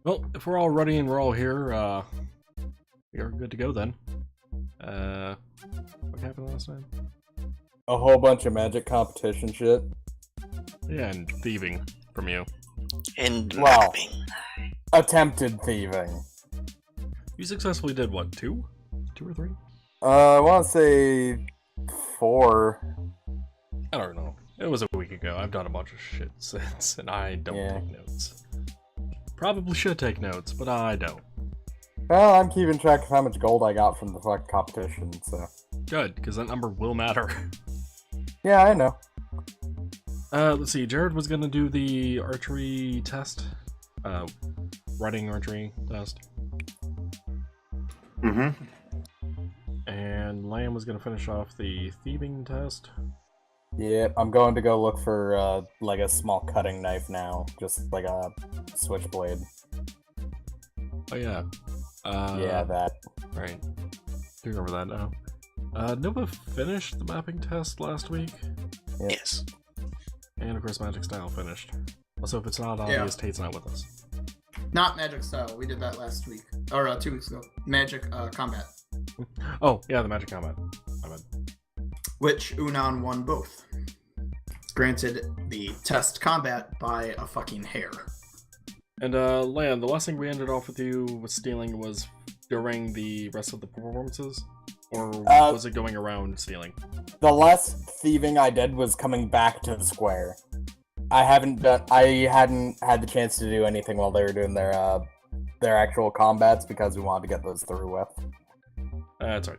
Well, if we're all ready and we're all here, we are good to go then. What happened last time? A whole bunch of magic competition shit. Yeah, and thieving from you. And Wow. mapping. Attempted thieving. You successfully did what, 2? 2 or 3? I want to say 4. I don't know. It was a week ago. I've done a bunch of shit since, and I don't take notes. Probably should take notes, but I don't. Well, I'm keeping track of how much gold I got from the fucking competition, so... Good, because that number will matter. Yeah, I know. Let's see. Jared was gonna do the archery test. Running archery test. Mm-hmm. And Lamb was gonna finish off the thieving test. Yeah, I'm going to go look for, like a small cutting knife now. Just like a switchblade. Oh yeah. Yeah, that. Right. Do remember that now. Nova finished the mapping test last week. Yep. Yes. And of course Magic Style finished. Also, if it's not obvious, Tate's not with us. Not Magic Style. We did that last week. Or 2 weeks ago. Magic Combat. Oh, yeah, the Magic Combat. I meant. Which Unan won both. Granted, the test combat by a fucking hair. And, Lamb, the last thing we ended off with you with stealing was during the rest of the performances? Or was it going around stealing? The last thieving I did was coming back to the square. I hadn't had the chance to do anything while they were doing their actual combats because we wanted to get those through with. That's right.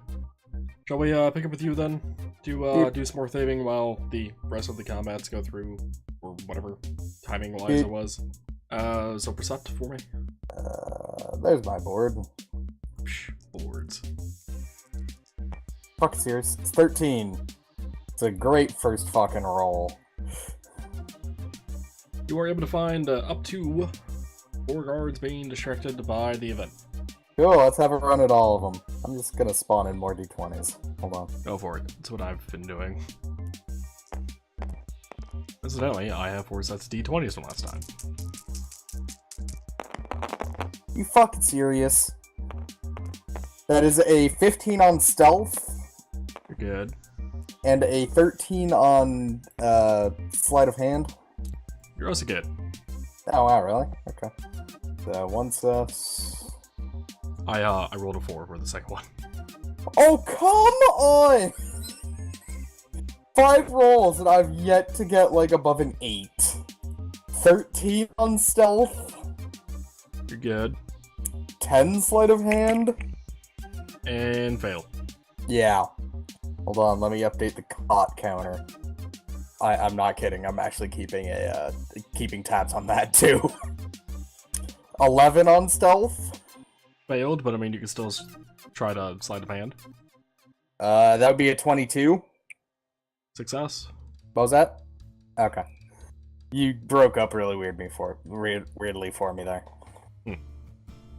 Shall we pick up with you then? Do some more thieving while the rest of the combats go through, or whatever timing-wise it was. So Percept for me. There's my board. Psh, boards. Fuck serious. It's 13. It's a great first fucking roll. You are able to find up to 4 guards being distracted by the event. Cool, let's have a run at all of them. I'm just gonna spawn in more d20s. Hold on. Go for it. That's what I've been doing. Incidentally, I have 4 sets of d20s from last time. You fucking serious? That is a 15 on stealth. You're good. And a 13 on sleight of hand. You're also good. Oh wow, really? Okay. So 1 success. I rolled a 4 for the second one. Oh come on! 5 rolls and I've yet to get like above an 8. 13 on stealth. You're good. 10 sleight of hand. And fail. Yeah. Hold on, let me update the cot counter. I'm not kidding. I'm actually keeping tabs on that too. 11 on stealth. Failed, but I mean you can still try to sleight of hand. That would be a 22. Success. What was that? Okay. You broke up really weirdly for me there.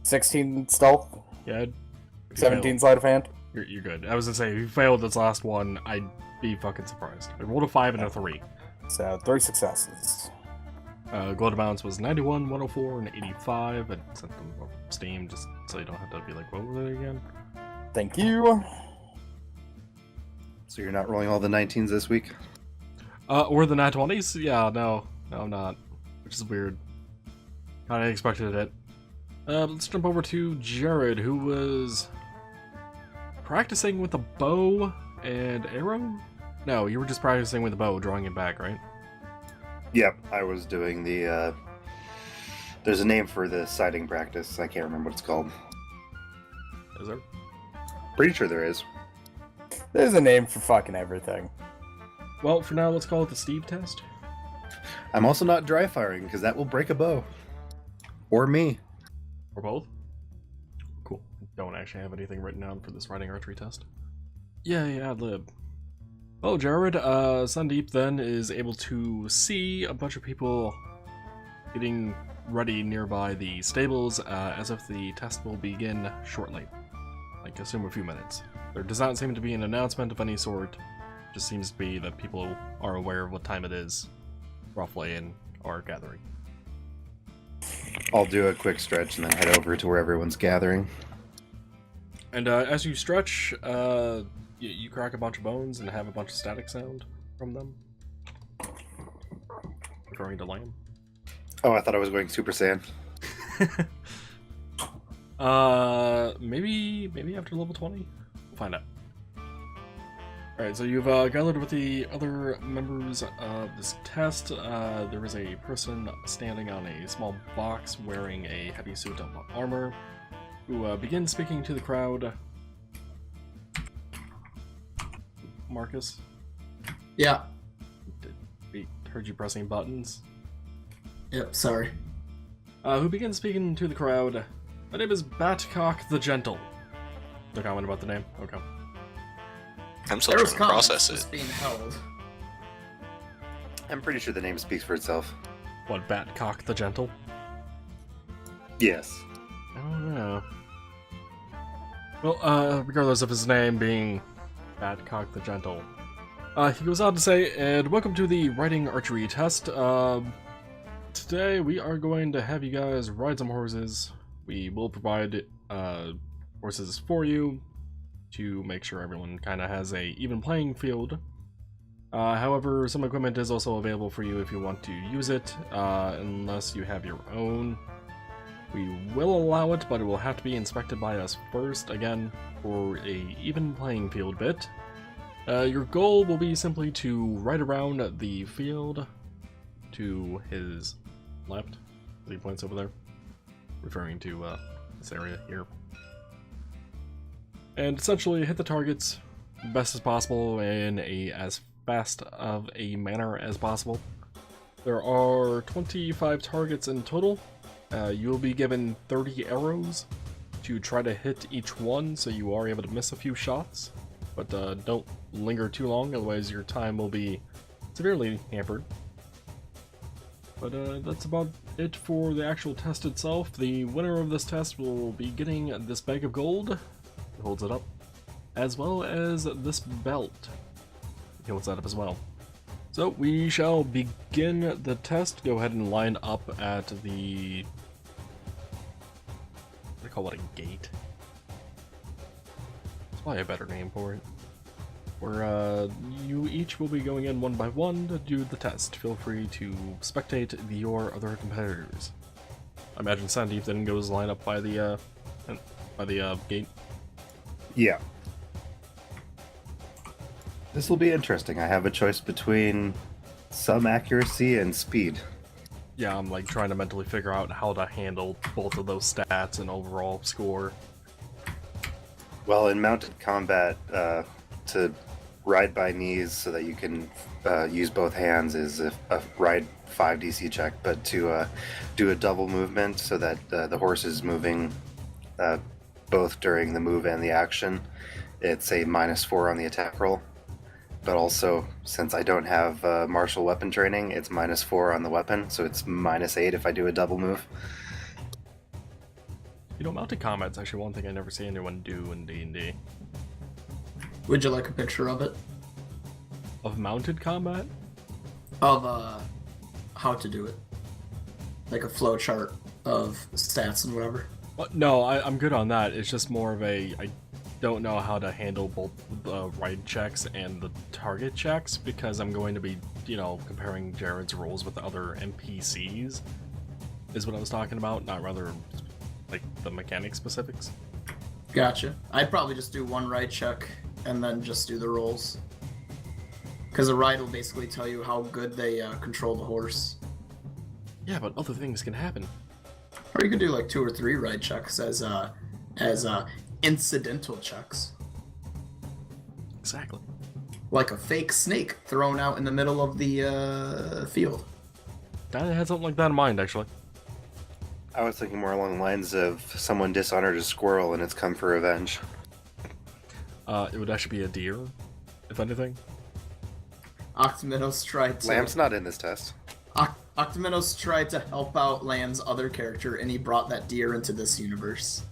16 stealth. Yeah. 17 sleight of hand. You're good. I was gonna say, if you failed this last one, I'd be fucking surprised. I rolled a 5 and a 3. So 3 successes. Glow bounce was 91, 104, and 85. I sent them over Steam just so you don't have to be like, what was it again? Thank you. So you're not rolling all the 19s this week? Or the nat 20s? Yeah, no, I'm not. Which is weird. Kinda expected it. Let's jump over to Jared, who was practicing with a bow and arrow? No, you were just practicing with a bow, drawing it back, right? Yep, I was doing the, there's a name for the sighting practice. I can't remember what it's called. Is there? Pretty sure there is. There's a name for fucking everything. Well, for now, let's call it the Steve test. I'm also not dry firing, because that will break a bow. Or me. Or both? Cool. Don't actually have anything written down for this riding archery test. Yay, ad-lib. Well, Jared, Sandeep then is able to see a bunch of people getting ready nearby the stables, as if the test will begin shortly. Like, assume a few minutes. There does not seem to be an announcement of any sort. It just seems to be that people are aware of what time it is, roughly, and are gathering. I'll do a quick stretch and then head over to where everyone's gathering. And as you stretch, you crack a bunch of bones and have a bunch of static sound from them. Referring to Lamb. Oh, I thought I was going Super Saiyan. Maybe after level 20? We'll find out. Alright, so you've gathered with the other members of this test. There is a person standing on a small box wearing a heavy suit of armor who begins speaking to the crowd. Marcus? Yeah. We heard you pressing buttons. Yep, sorry. Who begins speaking to the crowd. My name is Batcock the Gentle. No comment about the name? Okay. I'm still trying to process just it. being held. I'm pretty sure the name speaks for itself. What, Batcock the Gentle? Yes. I don't know. Well, regardless of his name being Batcock the Gentle, he goes on to say, and welcome to the riding archery test. Today we are going to have you guys ride some horses. We will provide horses for you to make sure everyone kind of has a even playing field. However, some equipment is also available for you if you want to use it, unless you have your own. We will allow it, but it will have to be inspected by us first, again, for a even playing field bit. Your goal will be simply to ride around the field to his left, as he points over there, referring to this area here. And essentially hit the targets best as possible in as fast of a manner as possible. There are 25 targets in total. You'll be given 30 arrows to try to hit each one, so you are able to miss a few shots. But don't linger too long, otherwise your time will be severely hampered. But that's about it for the actual test itself. The winner of this test will be getting this bag of gold. He holds it up. As well as this belt. He holds that up as well. So we shall begin the test. Go ahead and line up at the... what do they call it, a gate? That's probably a better name for it. Where you each will be going in one by one to do the test. Feel free to spectate your other competitors. I imagine Sandeep then goes line up by the gate. Yeah. This will be interesting. I have a choice between some accuracy and speed. Yeah, I'm like trying to mentally figure out how to handle both of those stats and overall score. Well, in mounted combat, to ride by knees so that you can use both hands is a ride 5 DC check, but to do a double movement so that the horse is moving both during the move and the action, it's a -4 on the attack roll. But also, since I don't have martial weapon training, it's -4 on the weapon, so it's -8 if I do a double move. You know, mounted combat's actually one thing I never see anyone do in D&D. Would you like a picture of it? Of mounted combat? Of how to do it. Like a flow chart of stats and whatever. No, I'm good on that. It's just more of a... I don't know how to handle both the ride checks and the target checks, because I'm going to be, you know, comparing Jared's rolls with other NPCs, is what I was talking about, not rather, like, the mechanic specifics. Gotcha. I'd probably just do one ride check and then just do the rolls. Because a ride will basically tell you how good they control the horse. Yeah, but other things can happen. Or you could do like 2 or 3 ride checks as incidental checks. Exactly. Like a fake snake thrown out in the middle of the field. I had something like that in mind, actually. I was thinking more along the lines of someone dishonored a squirrel and it's come for revenge. It would actually be a deer, if anything. Octominos tried to... Lamb's not in this test. Octominos tried to help out Lamb's other character, and he brought that deer into this universe.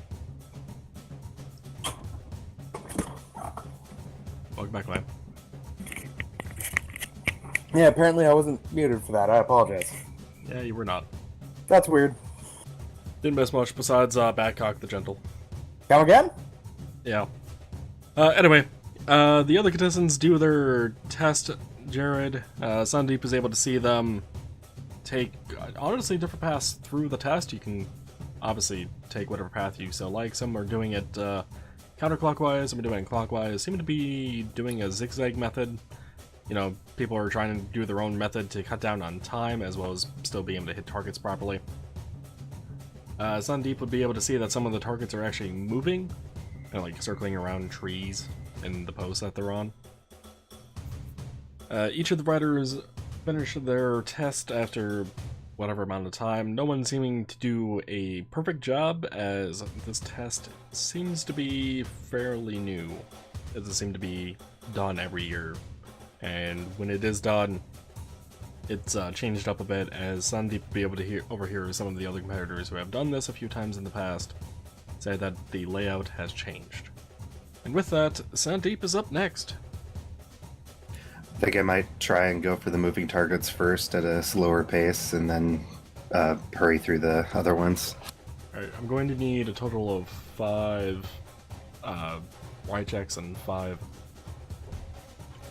Welcome back, Lamb. Yeah, apparently I wasn't muted for that. I apologize. Yeah, you were not. That's weird. Didn't miss much besides Badcock the Gentle. Come again? Yeah. Anyway, the other contestants do their test. Jared, Sandeep is able to see them take, honestly, different paths through the test. You can obviously take whatever path you so like. Some are doing it counterclockwise, some are doing it clockwise, seem to be doing a zigzag method. You know, people are trying to do their own method to cut down on time, as well as still being able to hit targets properly. Sandeep would be able to see that some of the targets are actually moving, and like circling around trees in the post that they're on. Each of the riders finish their test after whatever amount of time, no one seeming to do a perfect job, as this test seems to be fairly new. It doesn't seem to be done every year, and when it is done, it's changed up a bit, as Sandeep will be able to overhear some of the other competitors who have done this a few times in the past say that the layout has changed. And with that, Sandeep is up next. I think I might try and go for the moving targets first at a slower pace, and then hurry through the other ones. Alright, I'm going to need a total of 5 Y checks and 5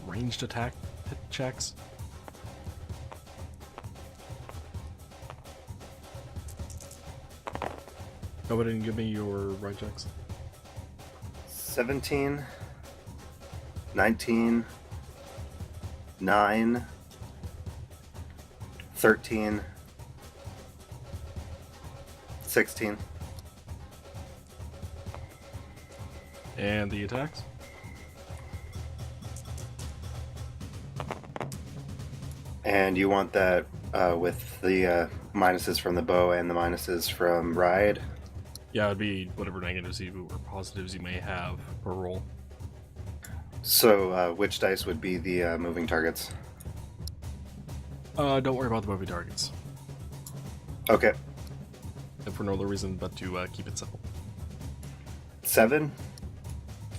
ranged attack checks. Go ahead and give me your right checks. 17, 19, 9, 13, 16. And the attacks? And you want that with the minuses from the bow and the minuses from ride? Yeah, it'd be whatever negatives you or positives you may have per roll. So, which dice would be the moving targets? Don't worry about the moving targets. Okay. And for no other reason but to keep it simple. 7,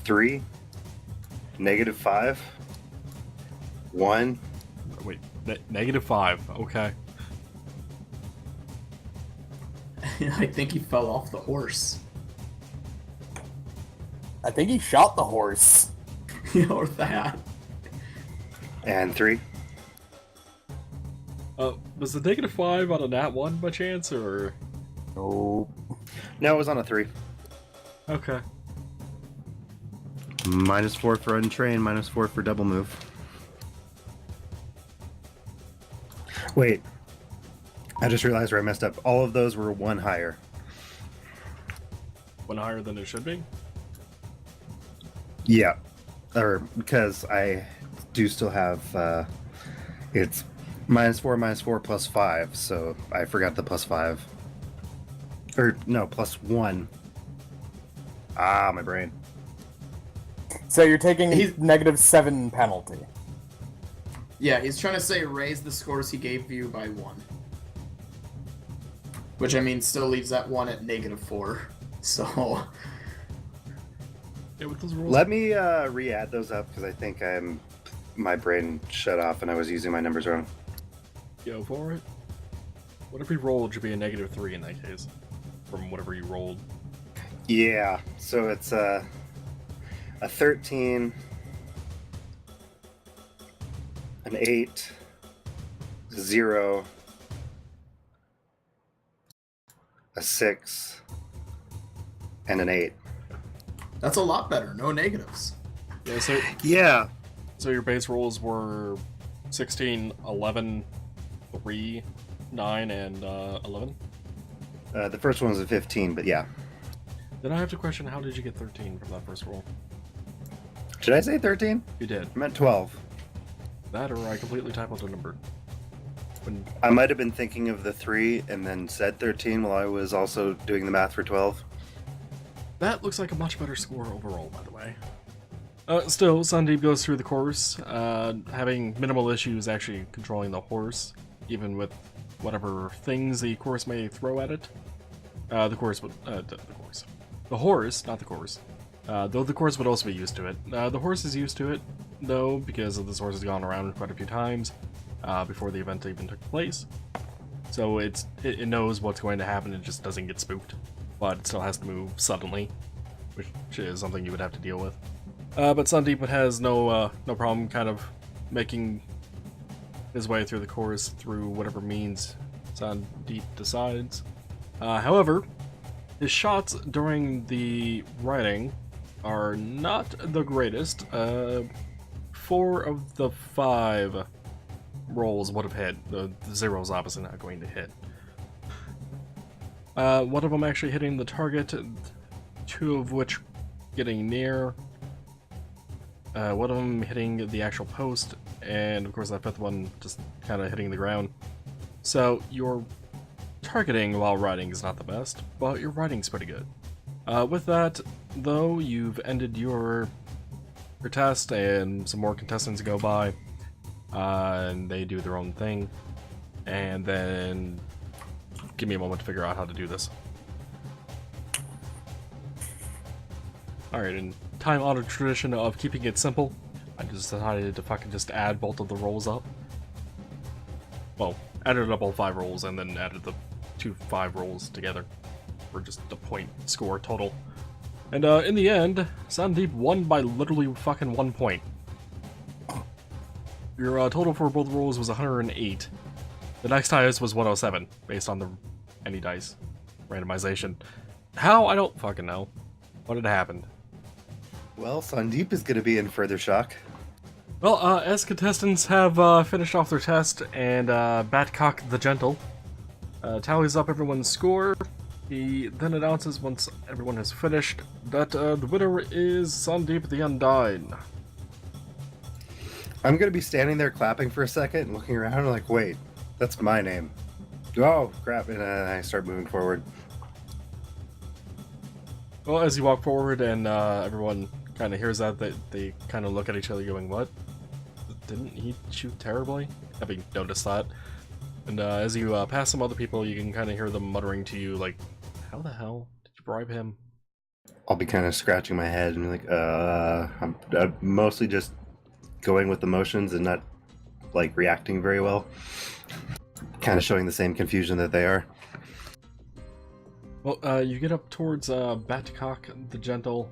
3, -5, 1. Wait, -5, okay. I think he fell off the horse. I think he shot the horse. Or that. And 3. Was the -5 on a nat 1 by chance, or? Nope. No, it was on a 3. Okay. -4 for untrained, -4 for double move. Wait. I just realized where I messed up. All of those were 1 higher. 1 higher than it should be? Yeah. Or, because I do still have, it's -4 plus 5, so I forgot the plus 5. Or, no, plus 1. Ah, my brain. So you're taking -7 penalty. Yeah, he's trying to say raise the scores he gave you by 1. Which, I mean, still leaves that 1 at -4. So... Yeah, with those rolls. Let me re-add those up, because I think my brain shut off and I was using my numbers wrong. Go for it. Whatever you rolled should be a -3 in that case. From whatever you rolled. Yeah, so it's a 13, an 8, 0, a 6, and an 8. That's a lot better. No negatives. Yeah, so, Yeah. so your base rolls were 16, 11, 3, 9, and 11? The first one was a 15, but yeah. Then I have to question, how did you get 13 from that first roll? Did I say 13? You did. I meant 12. That, or I completely typoed the number. When, I might have been thinking of the 3 and then said 13 while I was also doing the math for 12. that looks like a much better score overall, by the way. Still, Sandeep goes through the course, having minimal issues actually controlling the horse, even with whatever things the course may throw at it. The horse, not the course. Though the course would also be used to it. The horse is used to it, though, because this horse has gone around quite a few times before the event even took place. So it knows what's going to happen, it just doesn't get spooked. But it still has to move suddenly, which is something you would have to deal with. But Sandeep has no problem kind of making his way through the course through whatever means Sandeep decides. However, his shots during the riding are not the greatest. 4 of the 5 rolls would have hit. The 0's obviously not going to hit. One of them actually hitting the target, 2 of which getting near. One of them hitting the actual post, and of course that 5th one just kind of hitting the ground. So your targeting while riding is not the best, but your riding's pretty good. With that, though, you've ended your test, and some more contestants go by, and they do their own thing, and then give me a moment to figure out how to do this. Alright, in time-honored tradition of keeping it simple, I just decided to fucking just add both of the rolls up. Well, added up all 5 rolls and then added the 2 5 rolls together for just a point score total. And in the end, Sandeep won by literally fucking 1 point. Your total for both rolls was 108. The next highest was 107, based on the any dice randomization. How? I don't fucking know. What had happened? Well, Sandeep is going to be in further shock. Well, as contestants have finished off their test, and Batcock the Gentle tallies up everyone's score, he then announces, once everyone has finished, that the winner is Sandeep the Undyne. I'm going to be standing there clapping for a second and looking around like, wait, that's my name. Oh, crap, and I start moving forward. Well, as you walk forward and everyone kind of hears that, they kind of look at each other going, what? Didn't he shoot terribly? Having noticed that. And as you pass some other people, you can kind of hear them muttering to you, like, how the hell did you bribe him? I'll be kind of scratching my head and be like, I'm mostly just going with the motions and not, like, reacting very well. Kind of showing the same confusion that they are. Well, you get up towards Batcock the Gentle.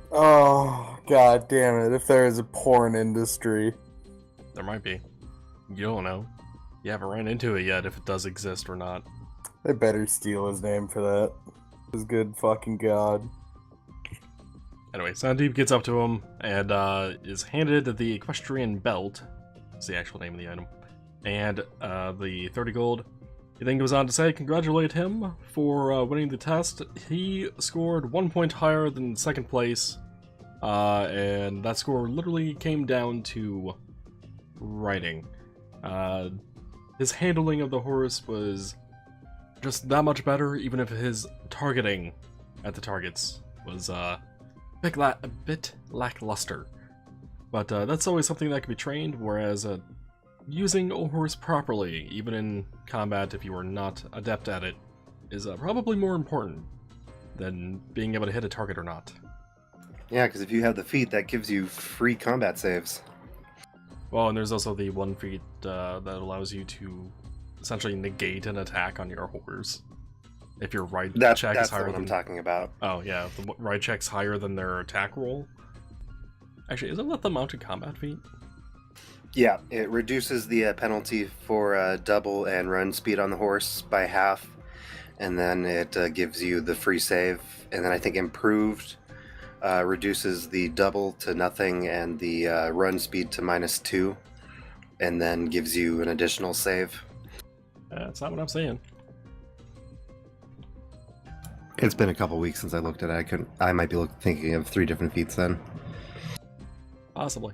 Oh, god damn it. If there is a porn industry. There might be. You don't know. You haven't ran into it yet, if it does exist or not. They better steal his name for that. His good fucking god. Anyway, Sandeep gets up to him and is handed the equestrian belt. That's the actual name of the item. And the 30 gold. He then goes on to say, congratulate him for winning the test. He scored 1 point higher than second place, and that score literally came down to riding. His handling of the horse was just that much better, even if his targeting at the targets was a bit lackluster. But that's always something that can be trained, whereas using a horse properly, even in combat if you are not adept at it, is probably more important than being able to hit a target or not. Yeah, because if you have the feat, that gives you free combat saves. Well, and there's also the one feat that allows you to essentially negate an attack on your horse. If your ride check is higher than... That's what I'm talking about. Oh, yeah, if the ride check's higher than their attack roll. Actually, isn't that the mounted combat feat? Yeah, it reduces the penalty for double and run speed on the horse by half, and then it gives you the free save, and then I think improved reduces the double to nothing and the run speed to -2, and then gives you an additional save. That's not what I'm saying. It's been a couple weeks since I looked at it. I might be thinking of 3 different feats then. Possibly.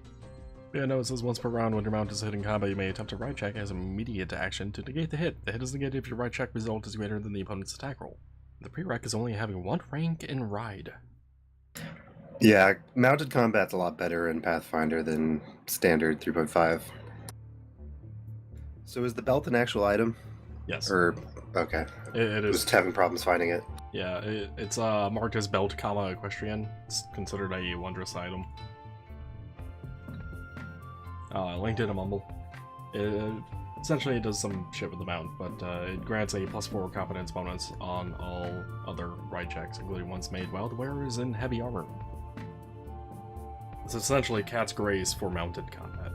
Yeah, no, it says once per round when your mount is hitting combat, you may attempt a ride check as immediate action to negate the hit. The hit is negated if your ride check result is greater than the opponent's attack roll. The prereq is only having 1 rank in ride. Yeah, mounted combat's a lot better in Pathfinder than standard 3.5. So is the belt an actual item? Yes. Or, okay. It is. Just having problems finding it. Yeah, it's marked as belt, equestrian. It's considered a wondrous item. I linked it in Mumble. Essentially, it does some shit with the mount, but it grants a +4 competence bonus on all other ride checks, including ones made while the wearer is in heavy armor. It's essentially Cat's Grace for mounted combat.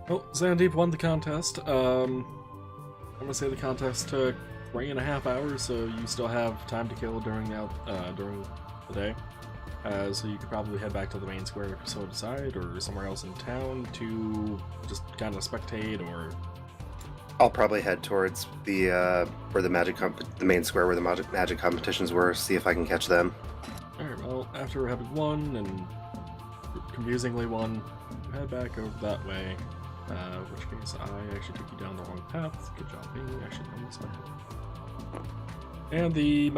Well, Sandeep won the contest. I'm gonna say the contest took 3.5 hours, so you still have time to kill during the day. So you could probably head back to the main square if you so decide, or somewhere else in town to just kind of spectate, or... I'll probably head towards the where the main square where the magic competitions were, see if I can catch them. Alright, well, after having won, and confusingly won, head back over that way. In which case, I actually took you down the wrong path. Good job being actually on this way. And the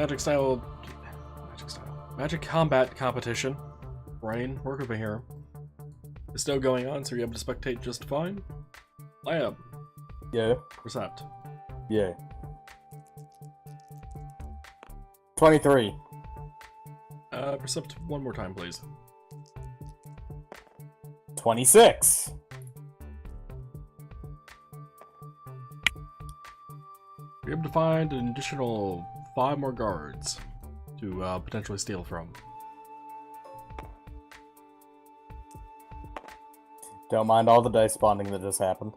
Magic Combat competition, Brian, work over here, is still going on, so you're able to spectate just fine. Lab. Yeah. Percept. Yeah. 23. Percept one more time, please. 26. You're able to find an additional 5 more guards to potentially steal from. Don't mind all the dice spawning that just happened.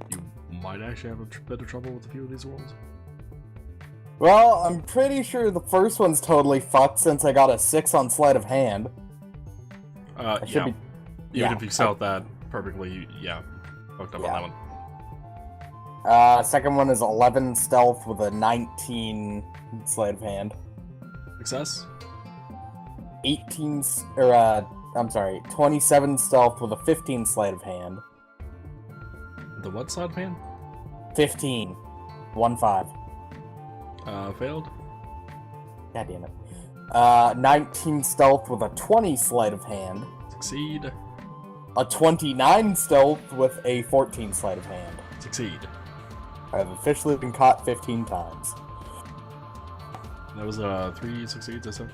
You might actually have a bit of trouble with a few of these rolls. Well, I'm pretty sure the first one's totally fucked since I got a 6 on sleight of hand. Yeah. Even if you sell that perfectly, yeah. Fucked up on that one. Second one is 11 stealth with a 19 sleight of hand. Success? 27 stealth with a 15 sleight of hand. The what side of hand? 15. 1-5. Failed. God damn it. 19 stealth with a 20 sleight of hand. Succeed. A 29 stealth with a 14 sleight of hand. Succeed. I have officially been caught 15 times. That was 3 succeeds, I said?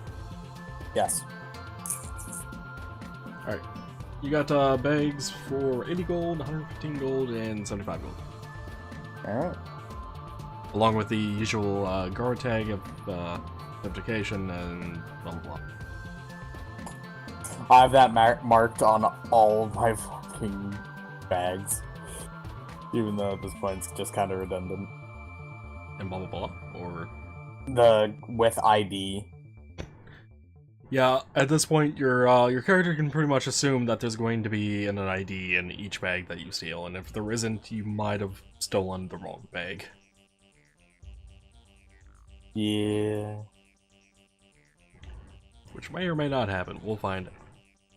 Yes. Alright. You got bags for 80 gold, 115 gold, and 75 gold. Alright. Along with the usual guard tag of identification and blah blah blah. I have that marked on all of my fucking bags. Even though at this point it's just kind of redundant. And blah blah blah, or... with ID. Yeah, at this point your character can pretty much assume that there's going to be an ID in each bag that you steal, and if there isn't, you might have stolen the wrong bag. Yeah. Which may or may not happen, we'll find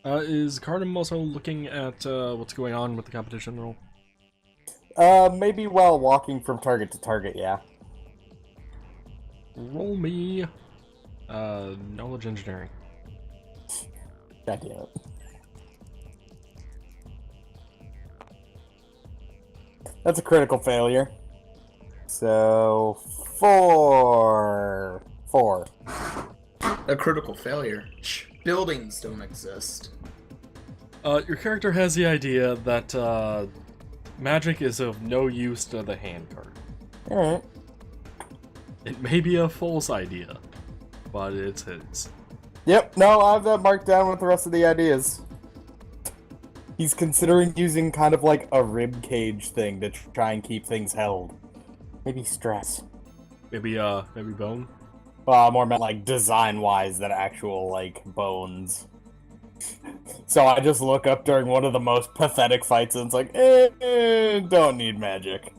out. Is Cardam also looking at what's going on with the competition roll? Maybe while walking from target to target, yeah. Roll me knowledge engineering. God damn it. That's a critical failure. So 4. A critical failure. Buildings don't exist. Your character has the idea that magic is of no use to the hand card. Alright. It may be a false idea, but it's his. Yep, no, I have that marked down with the rest of the ideas. He's considering using kind of like a rib cage thing to try and keep things held. Maybe stress. Maybe bone? More meant like design-wise than actual, like, bones. So I just look up during one of the most pathetic fights and it's like, don't need magic.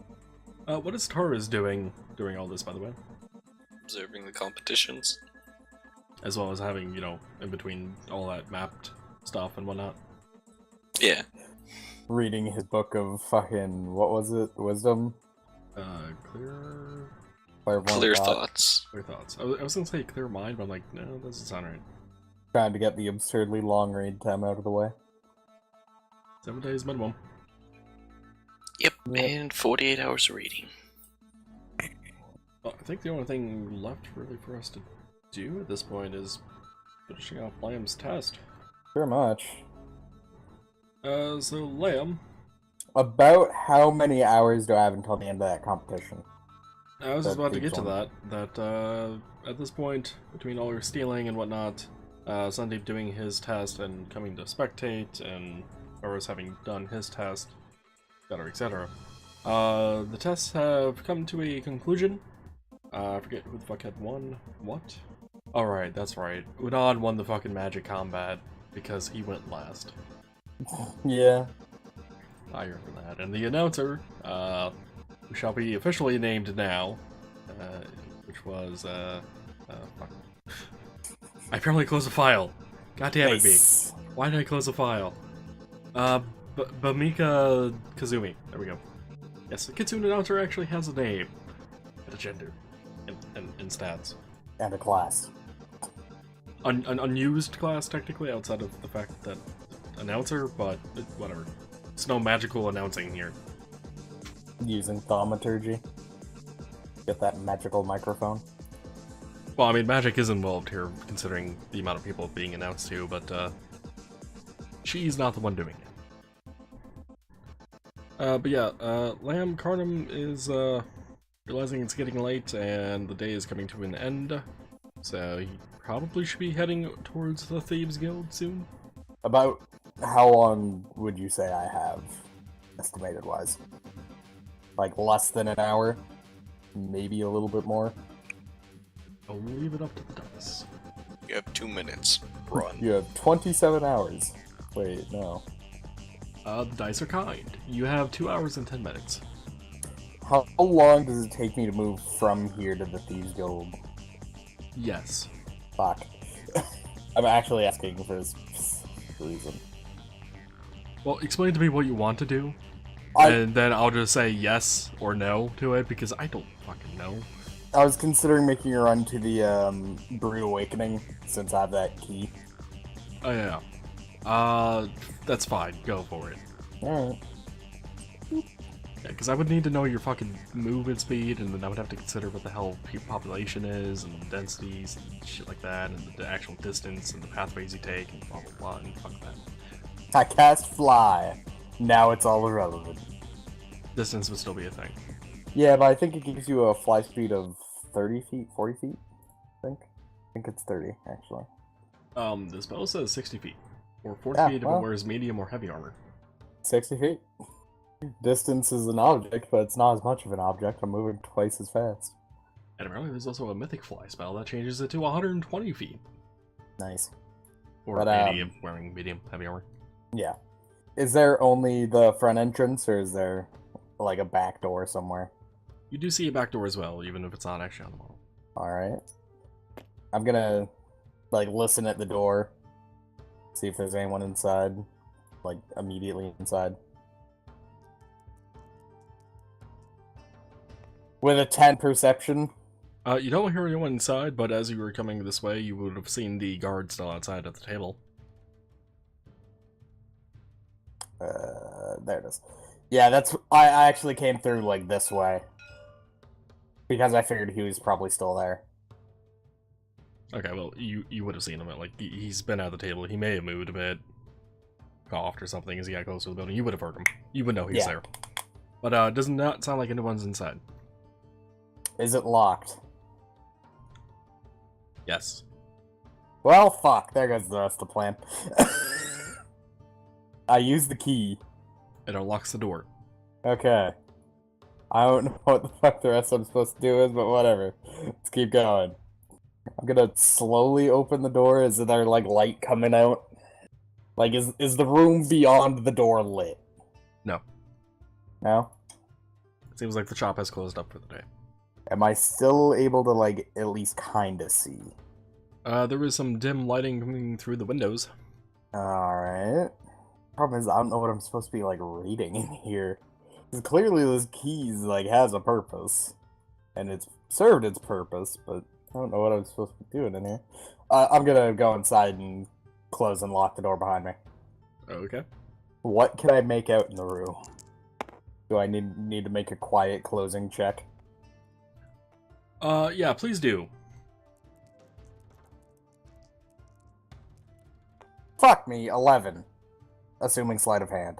What is Taurus doing during all this, by the way? Observing the competitions. As well as having, you know, in between all that mapped stuff and whatnot. Yeah. Reading his book of fucking, what was it? Wisdom? Clear thoughts. Clear thoughts. I was gonna say clear mind, but I'm like, no, that doesn't sound right. Trying to get the absurdly long read time out of the way. 7 days minimum. Yep, and 48 hours of reading. Well, I think the only thing left really for us to do at this point is finishing off Liam's test. Pretty much. So Liam, About how many hours do I have until the end of that competition? I was just about to get to That that. At this point, between all your stealing and whatnot, Sandeep doing his test and coming to spectate, and Boris having done his test, etc., etc. The tests have come to a conclusion. I forget who the fuck had won what. Alright, that's right. Udon won the fucking Magic Combat because he went last. Yeah. I remember that. And the announcer, who shall be officially named now, which was, fuck. I apparently closed a file. God damn it, me. Nice. Why did I close a file? Bamika Kazumi. There we go. Yes, the Kitsune announcer actually has a name, and a gender, and stats. And a class. An unused class, technically, outside of the fact that announcer, but whatever. It's no magical announcing here. Using thaumaturgy. Get that magical microphone. Well, I mean, magic is involved here, considering the amount of people being announced to, but she's not the one doing it. But yeah, Lamb Carnum is realizing it's getting late and the day is coming to an end, so he probably should be heading towards the Thieves Guild soon. About how long would you say I have, estimated wise? Like less than an hour? Maybe a little bit more? I'll leave it up to the dice. You have 2 minutes. Run. You have 27 hours. Wait, no. The dice are kind. You have 2 hours and 10 minutes. How long does it take me to move from here to the Thieves Guild? Yes. Fuck. I'm actually asking for this reason. Well, explain to me what you want to do, I and then I'll just say yes or no to it, because I don't fucking know. was considering making a run to the Brood Awakening, since I have that key. Oh yeah. That's fine. Go for it. Alright. Yeah, because I would need to know your fucking movement speed, and then I would have to consider what the hell population is, and densities, and shit like that, and the actual distance, and the pathways you take, and blah blah blah, and fuck that. I cast Fly. Now it's all irrelevant. Distance would still be a thing. Yeah, but I think it gives you a fly speed of 30 feet, 40 feet, I think it's 30, actually. The spell says 60 feet. Or 40 Yeah, feet if well. it wears medium or heavy armor. 60 feet. Distance is an object, but it's not as much of an object. I'm moving twice as fast. And apparently there's also a mythic fly spell that changes it to 120 feet. Nice. Or But, 80 if wearing medium heavy armor. Yeah. Is there only the front entrance, or is there, like, a back door somewhere? You do see a back door as well, even if it's not actually on the model. Alright. I'm gonna, like, listen at the door. See if there's anyone inside. Like, immediately inside. With a 10 perception. You don't hear anyone inside, but as you were coming this way, you would have seen the guard still outside at the table. There it is. Yeah, that's... I actually came through, like, this way. Because I figured he was probably still there. Okay, well, you would have seen him. Like, he's been at the table. He may have moved a bit, coughed or something as he got close to the building. You would have heard him. You would know he's Yeah. there. But it does not sound like anyone's inside. Is it locked? Yes. Well, fuck. There goes the rest of the plan. I used the key. It unlocks the door. Okay. I don't know what the fuck the rest I'm supposed to do is, but whatever. Let's keep going. I'm gonna slowly open the door. Is there, like, light coming out? Like, is the room beyond the door lit? No. No? It seems like the shop has closed up for the day. Am I still able to, like, at least kinda see? There is some dim lighting coming through the windows. Alright. Problem is, I don't know what I'm supposed to be, like, reading in here. Because clearly this keys, like, has a purpose. And it's served its purpose, but I don't know what I'm supposed to be doing in here. I'm gonna go inside and close and lock the door behind me. Okay. What can I make out in the room? Do I need to make a quiet closing check? Yeah, please do. Fuck me, 11. Assuming sleight of hand.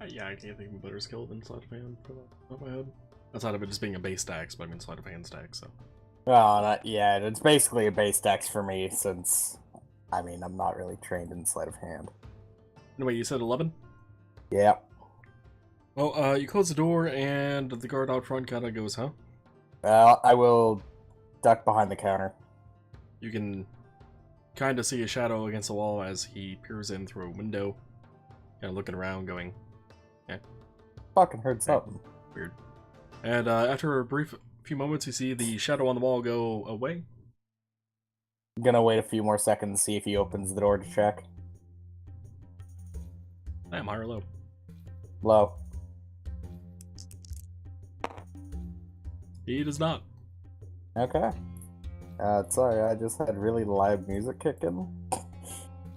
Yeah, I can't think of a better skill than sleight of hand for that off my head. Outside of it just being a base stacks, but I mean sleight of hand stacks, so. Yeah, it's basically a base dex for me since, I mean, I'm not really trained in sleight of hand. No, wait, you said 11? Yeah. Well, you close the door and the guard out front kind of goes, huh? I will duck behind the counter. You can kind of see a shadow against the wall as he peers in through a window, kind of looking around, going, Fucking heard something. weird. And after a brief few moments, you see the shadow on the wall go away. I'm gonna wait a few more seconds to see if he opens the door to check. I am high or low. Low. He does not. Okay. Sorry, I just had really loud music kick in.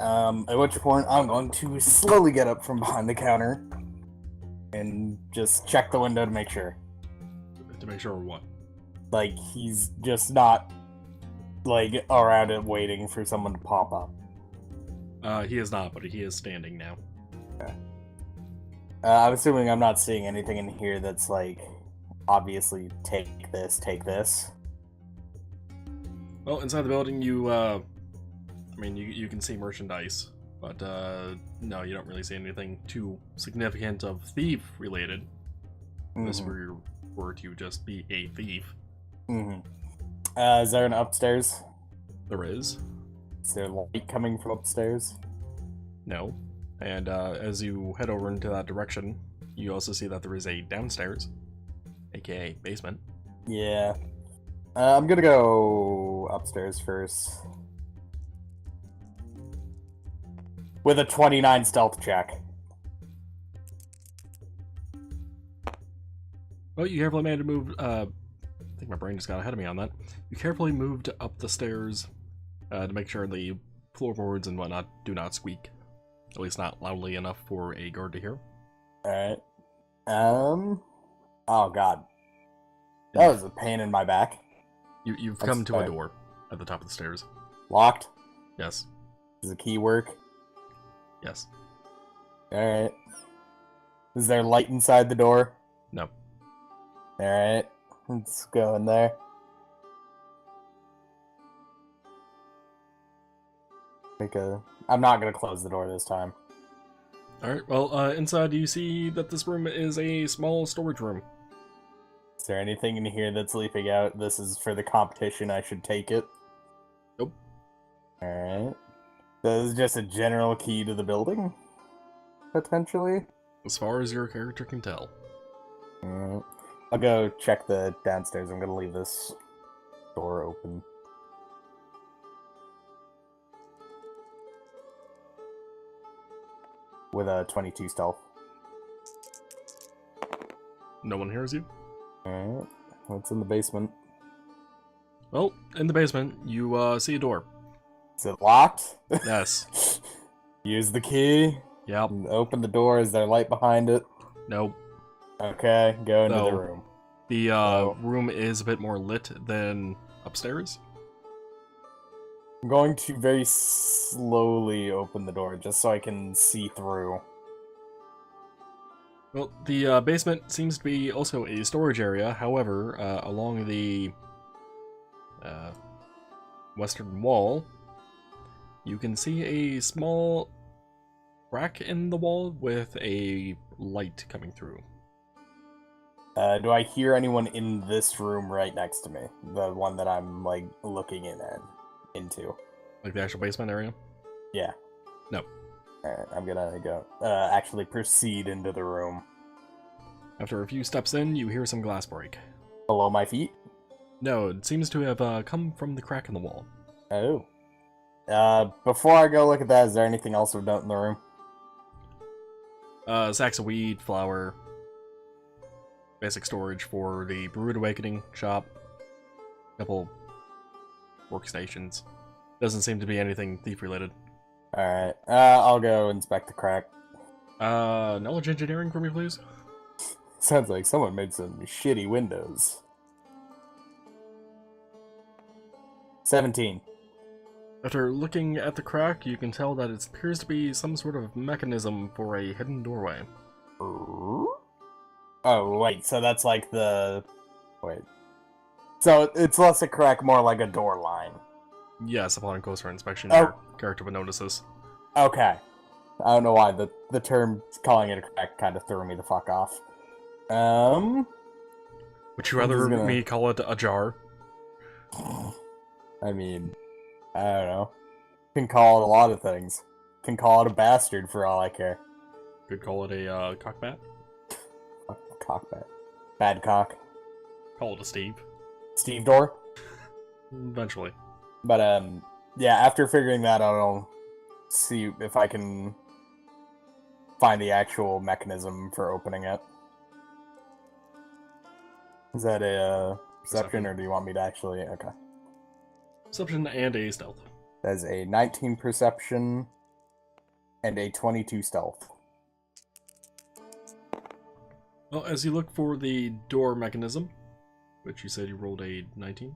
At which point I'm going to slowly get up from behind the counter and just check the window to make sure. To make sure what? Like, he's just not, like, around it waiting for someone to pop up. He is not, but he is standing now. Okay. I'm assuming I'm not seeing anything in here that's, like, obviously take this. Well, inside the building, you you can see merchandise, but no, you don't really see anything too significant of thief related. Unless we were to just be a thief. Is there an upstairs? There is. Is there light coming from upstairs? No. And as you head over into that direction, you also see that there is a downstairs, aka basement. Yeah. I'm gonna go upstairs first. With a 29 stealth check. Well, you carefully managed to move. I think my brain just got ahead of me on that. You carefully moved up the stairs to make sure the floorboards and whatnot do not squeak. At least not loudly enough for a guard to hear. Alright. Oh god. That was a pain in my back. You've come to a door at the top of the stairs. Locked? Yes. Does the key work? Yes. Alright. Is there light inside the door? No. Alright. Let's go in there. I'm not gonna close the door this time. Alright, well, inside you see that this room is a small storage room. Is there anything in here that's leaping out? This is for the competition, I should take it. Nope. Alright. This is just a general key to the building? Potentially? As far as your character can tell. Alright. I'll go check the downstairs. I'm gonna leave this door open. With a 22 stealth. No one hears you? Alright. What's in the basement? Well, in the basement, you see a door. Is it locked? Yes. Use the key. Yep. Open the door. Is there light behind it? Nope. Okay, go into No. the room. The room is a bit more lit than upstairs. I'm going to very slowly open the door just so I can see through. Well, the basement seems to be also a storage area. However, along the western wall, you can see a small crack in the wall with a light coming through. Do I hear anyone in this room right next to me? The one that I'm, like, looking into. Like the actual basement area? Yeah. No. Alright, I'm gonna go, actually proceed into the room. After a few steps in, you hear some glass break. Below my feet? No, it seems to have come from the crack in the wall. Oh. Before I go look at that, is there anything else of note in the room? Sacks of weed, flour, basic storage for the Brewed Awakening shop, couple workstations. Doesn't seem to be anything thief-related. Alright, I'll go inspect the crack. Knowledge engineering for me, please? Sounds like someone made some shitty windows. 17. After looking at the crack, you can tell that it appears to be some sort of mechanism for a hidden doorway. Oh, wait, so that's like the... Wait. So it's less a crack, more like a door line. Yes, upon closer inspection, Oh. your character would notice this. Okay. I don't know why the term calling it a crack kind of threw me the fuck off. Would you I'm rather just gonna- me call it a jar? I mean, I don't know. Can call it a lot of things. Can call it a bastard for all I care. Could call it a cockbat? Cockbat. Bad cock. Call it a Steve. Steve door? Eventually. But, yeah, after figuring that out, I'll see if I can find the actual mechanism for opening it. Is that a perception, or do you want me to actually... Okay. Perception and a stealth. That's a 19 perception and a 22 stealth. Well, as you look for the door mechanism, which you said you rolled a 19,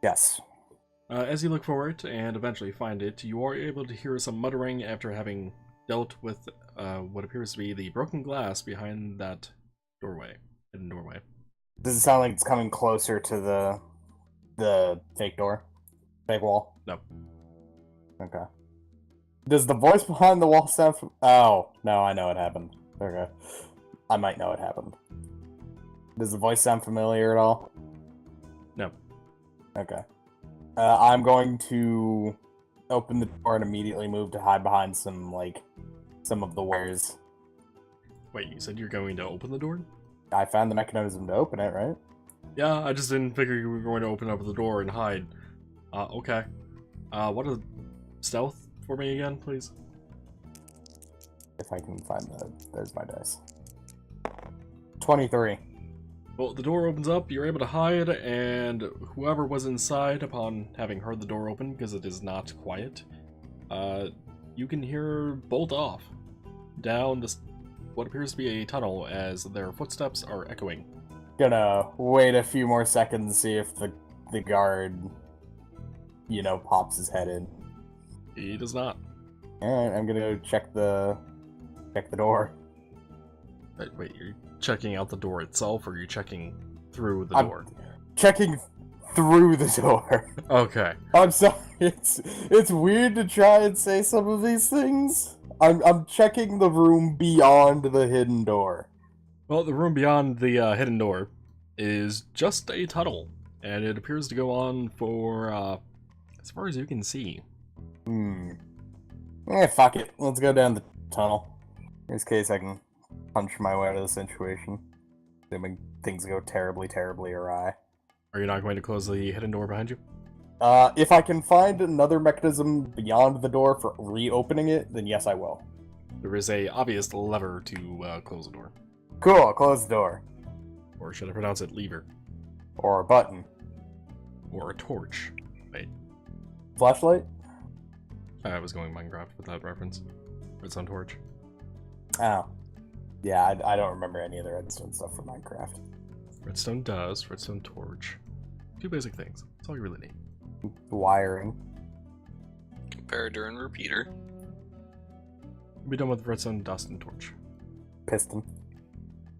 Yes. as you look for it and eventually find it, you are able to hear some muttering after having dealt with what appears to be the broken glass behind that doorway, hidden doorway. Does it sound like it's coming closer to the fake door? Fake wall? No. Okay. Does the voice behind the wall sound Oh, no, I know it happened. Okay. I might know it happened. Does the voice sound familiar at all? No. Okay. I'm going to open the door and immediately move to hide behind some of the wares. Wait, you said you're going to open the door? I found the mechanism to open it, right? Yeah, I just didn't figure you were going to open up the door and hide. Okay. What is stealth for me again, please? If I can find there's my dice. 23. Well, the door opens up, you're able to hide, and whoever was inside, upon having heard the door open, because it is not quiet, you can hear bolt off down this what appears to be a tunnel as their footsteps are echoing. Gonna wait a few more seconds, see if the guard, pops his head in. He does not. Alright, I'm gonna go check the door. Wait, you're checking out the door itself, or you're checking through the I'm- door? Checking through the door. Okay. I'm sorry, it's weird to try and say some of these things. I'm checking the room beyond the hidden door. Well, the room beyond the hidden door is just a tunnel, and it appears to go on for, as far as you can see. Fuck it. Let's go down the tunnel. In this case, I can punch my way out of the situation. Assuming things go terribly, terribly awry. Are you not going to close the hidden door behind you? If I can find another mechanism beyond the door for reopening it, then yes, I will. There is a obvious lever to close the door. Cool, close the door. Or should I pronounce it lever? Or a button. Or a torch. Wait, Flashlight? I was going Minecraft with that reference. Redstone torch. Oh. Yeah, I don't remember any of the redstone stuff from Minecraft. Redstone does, redstone torch. Two basic things. That's all you really need. Wiring. Comparator and repeater. Be done with redstone, dust, and torch. Piston.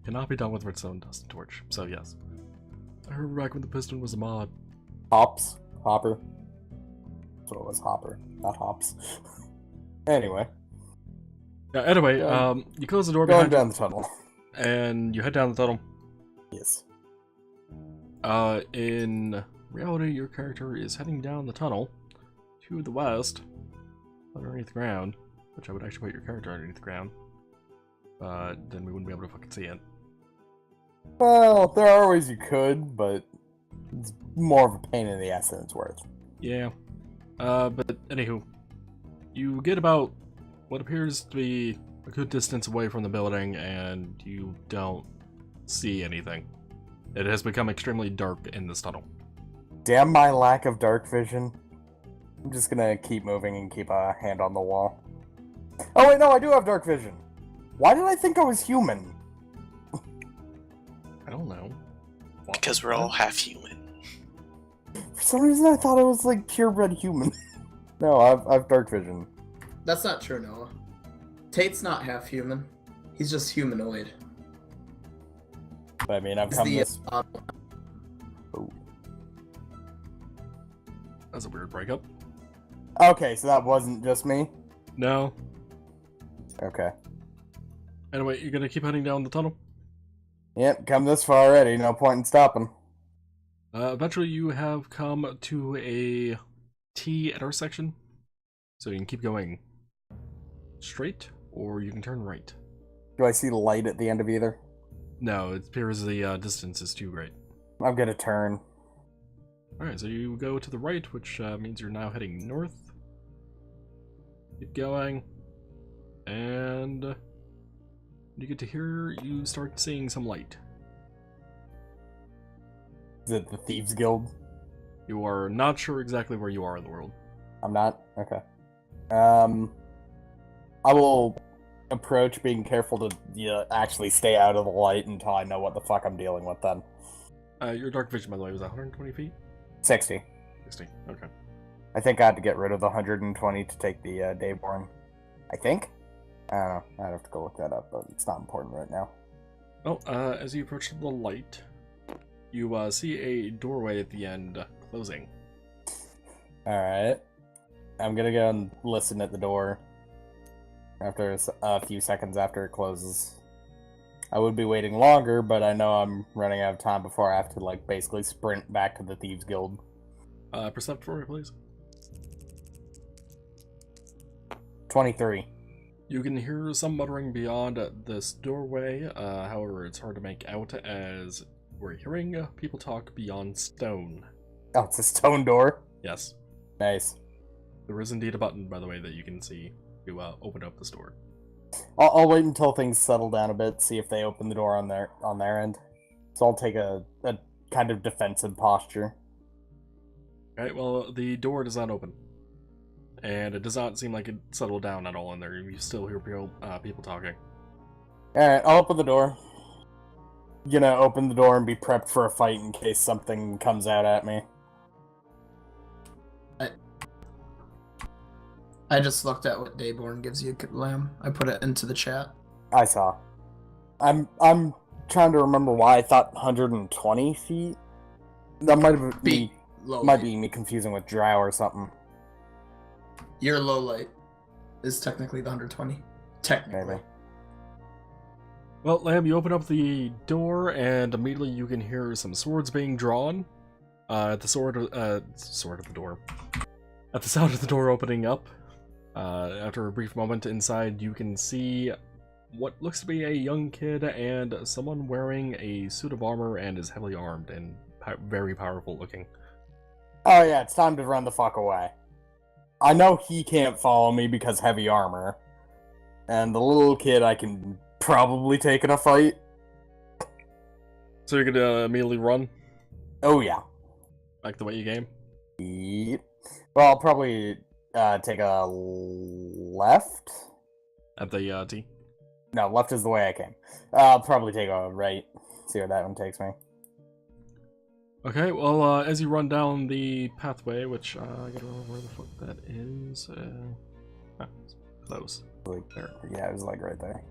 Cannot be done with redstone, dust, and torch. So yes. I heard back when the piston was a mod. Hops. Hopper. That's what it was, Hopper, not Hops. Anyway. Yeah, anyway, Yeah. You close the door Going behind you, down the tunnel. and you head down the tunnel. Yes. In reality, your character is heading down the tunnel to the west, underneath the ground, which I would actually put your character underneath the ground, but then we wouldn't be able to fucking see it. Well, there are ways you could, but it's more of a pain in the ass than it's worth. Yeah. But anywho, you get about what appears to be a good distance away from the building, and you don't see anything. It has become extremely dark in this tunnel. Damn my lack of dark vision. I'm just gonna keep moving and keep a hand on the wall. Oh wait, no, I do have dark vision. Why did I think I was human? Because we're all half human. For some reason, I thought it was like purebred human. No, I've dark vision. That's not true, Noah. Tate's not half human. He's just humanoid. But I mean, I've He's come the, this. That's a weird breakup. Okay, so that wasn't just me. No. Okay. Anyway, you're gonna keep heading down the tunnel. Yep, come this far already. No point in stopping. Eventually, you have come to a T intersection, so you can keep going straight, or you can turn right. Do I see light at the end of either? No, it appears the distance is too great. I'm gonna turn. Alright, so you go to the right, which means you're now heading north. Keep going. And when you get to here, you start seeing some light. Is it the Thieves Guild? You are not sure exactly where you are in the world. I'm not? Okay. I will approach being careful to actually stay out of the light until I know what the fuck I'm dealing with then. Your dark vision, by the way, was 120 feet? 60. 60, okay. I think I had to get rid of the 120 to take the Dayborn. I think? I don't know. I'd have to go look that up, but it's not important right now. Well, as you approach the light, you see a doorway at the end closing. Alright. I'm gonna go and listen at the door after a few seconds after it closes. I would be waiting longer, but I know I'm running out of time before I have to, like, basically sprint back to the Thieves Guild. Percept for me, please. 23. You can hear some muttering beyond this doorway, however, it's hard to make out as we're hearing people talk beyond stone. Oh, it's a stone door? Yes. Nice. There is indeed a button, by the way, that you can see to open up this door. I'll wait until things settle down a bit, see if they open the door on their end. So I'll take a kind of defensive posture. Alright, well, the door does not open. And it does not seem like it settled down at all in there. You still hear people talking. Alright, I'll open the door. Gonna open the door and be prepped for a fight in case something comes out at me. I just looked at what Dayborn gives you, Lamb. I put it into the chat. I saw. I'm trying to remember why I thought 120 feet. That might be Low might light. be me confusing with Drow or something. Your low light is technically the 120. Technically. Maybe. Well, Lamb, you open up the door, and immediately you can hear some swords being drawn. At the sword of the door. At the sound of the door opening up, after a brief moment inside, you can see what looks to be a young kid and someone wearing a suit of armor and is heavily armed and very powerful looking. Oh yeah, it's time to run the fuck away. I know he can't follow me because heavy armor. And the little kid I can probably take in a fight. So you're gonna immediately run? Oh yeah. Like the way you came? Yep. Well, I'll probably take a left. At the T? No, left is the way I came. I'll probably take a right. See where that one takes me. Okay, well, as you run down the pathway, which, I gotta remember where the fuck that is, close. Like, There. yeah, it was like right there.